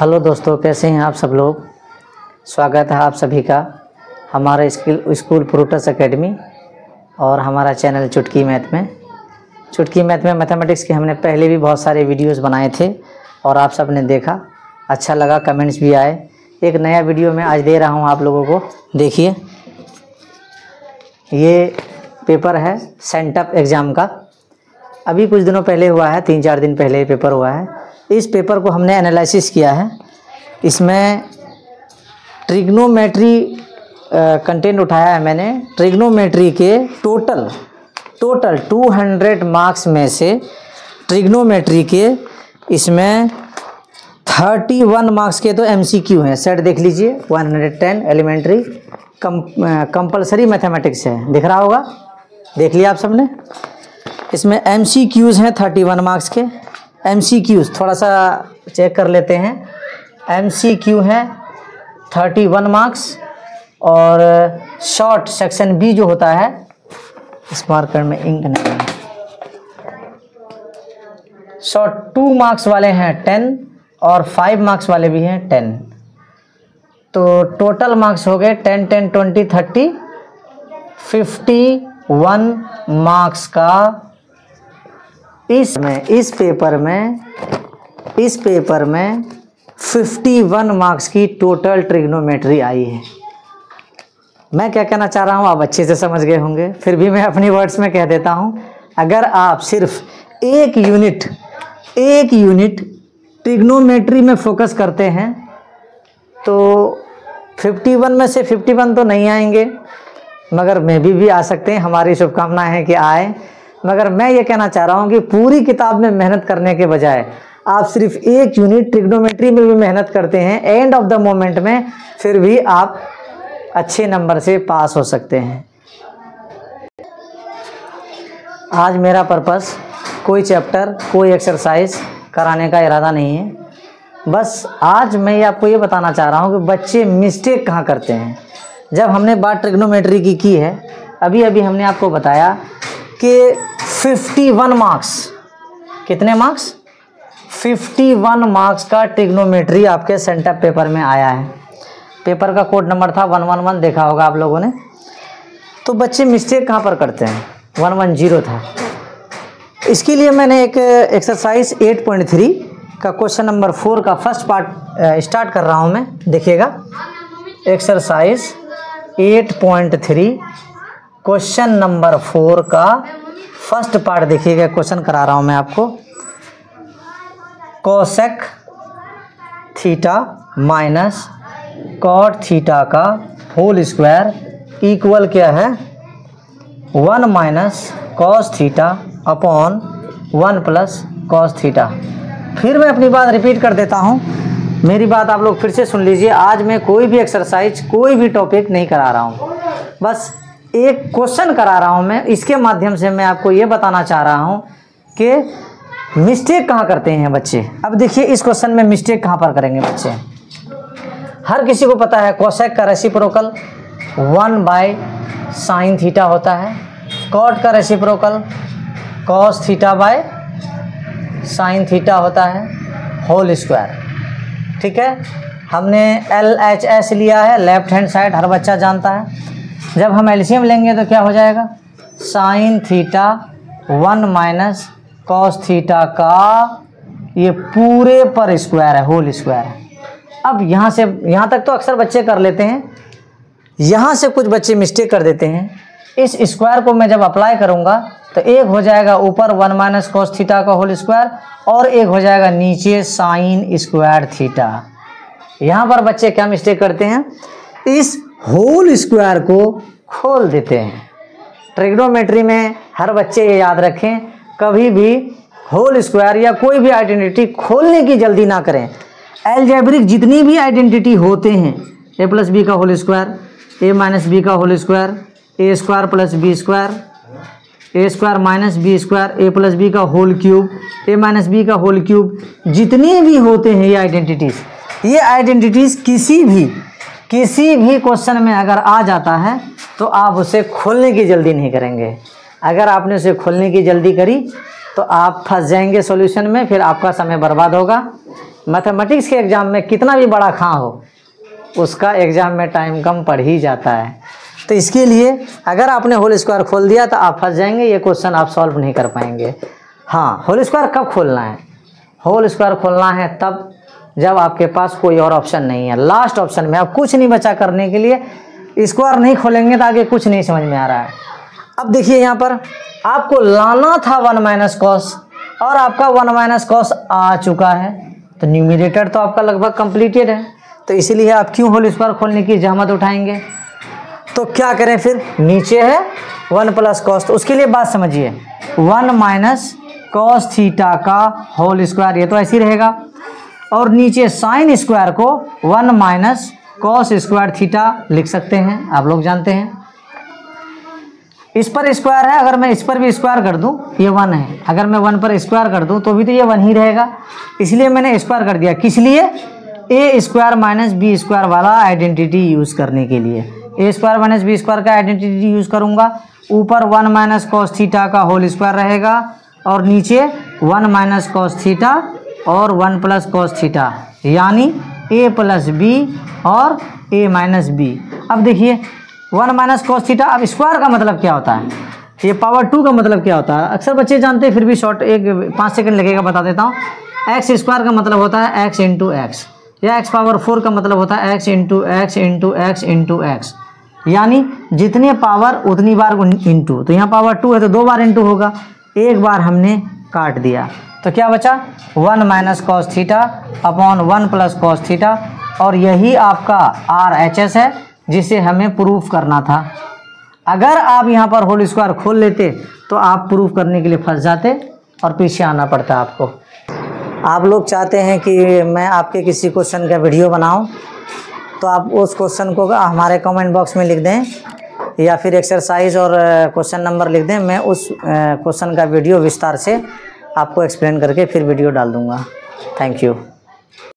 Hello दोस्तों, कैसे हैं आप सब लोग। स्वागत है आप सभी का हमारे स्कूल प्रूटस एकेडमी और हमारा चैनल चुटकी मैथ में। चुटकी मैथ में मैथमेटिक्स के हमने पहले भी बहुत सारे वीडियोस बनाए थे और आप सब ने देखा, अच्छा लगा, कमेंट्स भी आए। एक नया वीडियो मैं आज दे रहा हूं आप लोगों को। देखिए, ये पेपर है सेंटअप एग्ज़ाम का। अभी कुछ दिनों पहले हुआ है, 3-4 दिन पहले ये पेपर हुआ है। इस पेपर को हमने एनालिसिस किया है। इसमें ट्रिग्नोमेट्री कंटेंट उठाया है मैंने। ट्रिग्नोमेट्री के टोटल 200 मार्क्स में से ट्रिग्नोमेट्री के इसमें 31 मार्क्स के तो एमसीक्यू हैं। सेट देख लीजिए, 110 एलिमेंट्री कंपलसरी मैथमेटिक्स है, दिख रहा होगा, देख लिया आप सबने। इसमें एमसीक्यूज़ हैं 31 मार्क्स के। एमसीक्यूज़ थोड़ा सा चेक कर लेते हैं। एमसीक्यू हैं 31 मार्क्स और शॉर्ट सेक्शन बी जो होता है, इस मार्कर में इंक नहीं है, शॉर्ट 2 मार्क्स वाले हैं 10 और 5 मार्क्स वाले भी हैं 10। तो टोटल मार्क्स हो गए 10, 10, 20, 30, 51 मार्क्स का इस पेपर में 51 मार्क्स की टोटल ट्रिग्नोमेट्री आई है। मैं क्या कहना चाह रहा हूँ आप अच्छे से समझ गए होंगे, फिर भी मैं अपनी वर्ड्स में कह देता हूँ। अगर आप सिर्फ एक यूनिट ट्रिग्नोमेट्री में फोकस करते हैं तो 51 में से 51 तो नहीं आएंगे, मगर मे भी आ सकते हैं। हमारी शुभकामनाएं हैं कि आए, मगर मैं ये कहना चाह रहा हूँ कि पूरी किताब में मेहनत करने के बजाय आप सिर्फ एक यूनिट ट्रिग्नोमेट्री में भी मेहनत करते हैं, एंड ऑफ द मोमेंट में फिर भी आप अच्छे नंबर से पास हो सकते हैं। आज मेरा पर्पस कोई चैप्टर, कोई एक्सरसाइज कराने का इरादा नहीं है। बस आज मैं आपको ये बताना चाह रहा हूँ कि बच्चे मिस्टेक कहाँ करते हैं। जब हमने बात ट्रिग्नोमेट्री की है, अभी हमने आपको बताया कि 51 मार्क्स, कितने मार्क्स, 51 मार्क्स का ट्रिग्नोमेट्री आपके सेंटअप पेपर में आया है। पेपर का कोड नंबर था 111, देखा होगा आप लोगों ने। तो बच्चे मिस्टेक कहाँ पर करते हैं, 110 था। इसके लिए मैंने एक एक्सरसाइज 8.3 का क्वेश्चन नंबर 4 का फर्स्ट पार्ट स्टार्ट कर रहा हूँ मैं। देखिएगा, एक्सरसाइज 8.3 क्वेश्चन नंबर 4 का फर्स्ट पार्ट देखिएगा। क्वेश्चन करा रहा हूँ मैं आपको। Cosec theta minus cot theta का होल स्क्वायर इक्वल क्या है, 1 minus cos theta upon 1 plus cos theta. फिर मैं अपनी बात रिपीट कर देता हूँ, मेरी बात आप लोग फिर से सुन लीजिए। आज मैं कोई भी एक्सरसाइज, कोई भी टॉपिक नहीं करा रहा हूँ, बस एक क्वेश्चन करा रहा हूँ मैं। इसके माध्यम से मैं आपको ये बताना चाह रहा हूँ कि मिस्टेक कहाँ करते हैं बच्चे। अब देखिए, इस क्वेश्चन में मिस्टेक कहाँ पर करेंगे बच्चे। हर किसी को पता है कोसेक का रेसिप्रोकल 1/sin थीटा होता है, कॉट का reciprocal cos theta by sin theta होता है, होल स्क्वायर। ठीक है, हमने LHS लिया है, लेफ्ट हैंड साइड, हर बच्चा जानता है। जब हम एलसीएम लेंगे तो क्या हो जाएगा, sin theta 1 minus cos theta का ये पूरे पर स्क्वायर है, होल स्क्वायर है। अब यहाँ से यहाँ तक तो अक्सर बच्चे कर लेते हैं, यहाँ से कुछ बच्चे मिस्टेक कर देते हैं। इस स्क्वायर को मैं जब अप्लाई करूँगा तो एक हो जाएगा ऊपर 1 माइनस कॉस थीटा का होल स्क्वायर और एक हो जाएगा नीचे साइन स्क्वायर थीटा। यहाँ पर बच्चे क्या मिस्टेक करते हैं, इस होल स्क्वायर को खोल देते हैं। ट्रिग्नोमेट्री में हर बच्चे ये याद रखें, कभी भी होल स्क्वायर या कोई भी आइडेंटिटी खोलने की जल्दी ना करें। अलजेब्रिक जितनी भी आइडेंटिटी होते हैं, a प्लस बी का whole square, a minus B का whole square, a square plus B square, a square minus B square, a plus B का whole cube, a minus B का होल क्यूब, जितनी भी होते हैं ये आइडेंटिटीज़ किसी भी क्वेश्चन में अगर आ जाता है तो आप उसे खोलने की जल्दी नहीं करेंगे। अगर आपने उसे खोलने की जल्दी करी तो आप फंस जाएंगे सॉल्यूशन में, फिर आपका समय बर्बाद होगा। मैथमेटिक्स के एग्ज़ाम में कितना भी बड़ा खां हो, उसका एग्ज़ाम में टाइम कम पड़ ही जाता है। तो इसके लिए अगर आपने होल स्क्वायर खोल दिया तो आप फंस जाएंगे, ये क्वेश्चन आप सॉल्व नहीं कर पाएंगे। हाँ, होल स्क्वायर कब खोलना है? होल स्क्वायर खोलना है तब जब आपके पास कोई और ऑप्शन नहीं है, लास्ट ऑप्शन में अब कुछ नहीं बचा करने के लिए। स्क्वायर नहीं खोलेंगे तो आगे कुछ नहीं समझ में आ रहा है। अब देखिए यहाँ पर आपको लाना था 1 माइनस कॉस और आपका 1 माइनस कॉस आ चुका है, तो न्यूमरेटर तो आपका लगभग कंप्लीटेड है। तो इसीलिए आप क्यों होल स्क्वायर खोलने की जहमत उठाएंगे? तो क्या करें फिर? नीचे है 1 प्लस कॉस, तो उसके लिए बात समझिए, 1 माइनस कॉस थीटा का होल स्क्वायर, ये तो ऐसे ही रहेगा। और नीचे साइन स्क्वायर को 1 माइनस कॉस स्क्वायर थीटा लिख सकते हैं, आप लोग जानते हैं। इस पर स्क्वायर है, अगर मैं इस पर भी स्क्वायर कर दूं ये 1 है, अगर मैं 1 पर स्क्वायर कर दूं तो भी तो ये 1 ही रहेगा, इसलिए मैंने स्क्वायर कर दिया। किस लिए? ए स्क्वायर माइनस बी स्क्वायर वाला आइडेंटिटी यूज़ करने के लिए। ए स्क्वायर माइनस बी स्क्वायर का आइडेंटिटी यूज़ करूँगा, ऊपर 1 माइनस कॉस थीटा का होल स्क्वायर रहेगा और नीचे 1 माइनस कॉस थीटा और 1 प्लस कॉस थीटा, यानी ए प्लस बी और ए माइनस बी। अब देखिए 1 माइनस कॉस थीटा, अब स्क्वायर का मतलब क्या होता है, ये पावर 2 का मतलब क्या होता है, अक्सर बच्चे जानते हैं, फिर भी शॉर्ट 5 सेकंड लगेगा बता देता हूँ। एक्स स्क्वायर का मतलब होता है एक्स इंटू एक्स, या एक्स पावर 4 का मतलब होता है x into x into x into x, यानी जितने पावर उतनी बार इंटू। तो यहाँ पावर 2 है तो 2 बार इंटू होगा, एक बार हमने काट दिया तो क्या बचा? 1 minus cos theta upon 1 plus cos theta, और यही आपका RHS है जिसे हमें प्रूफ करना था। अगर आप यहाँ पर होल स्क्वायर खोल लेते तो आप प्रूफ करने के लिए फंस जाते और पीछे आना पड़ता आपको। आप लोग चाहते हैं कि मैं आपके किसी क्वेश्चन का वीडियो बनाऊं, तो आप उस क्वेश्चन को हमारे कमेंट बॉक्स में लिख दें या फिर एक्सरसाइज और क्वेश्चन नंबर लिख दें, मैं उस क्वेश्चन का वीडियो विस्तार से आपको एक्सप्लेन करके फिर वीडियो डाल दूँगा। Thank you.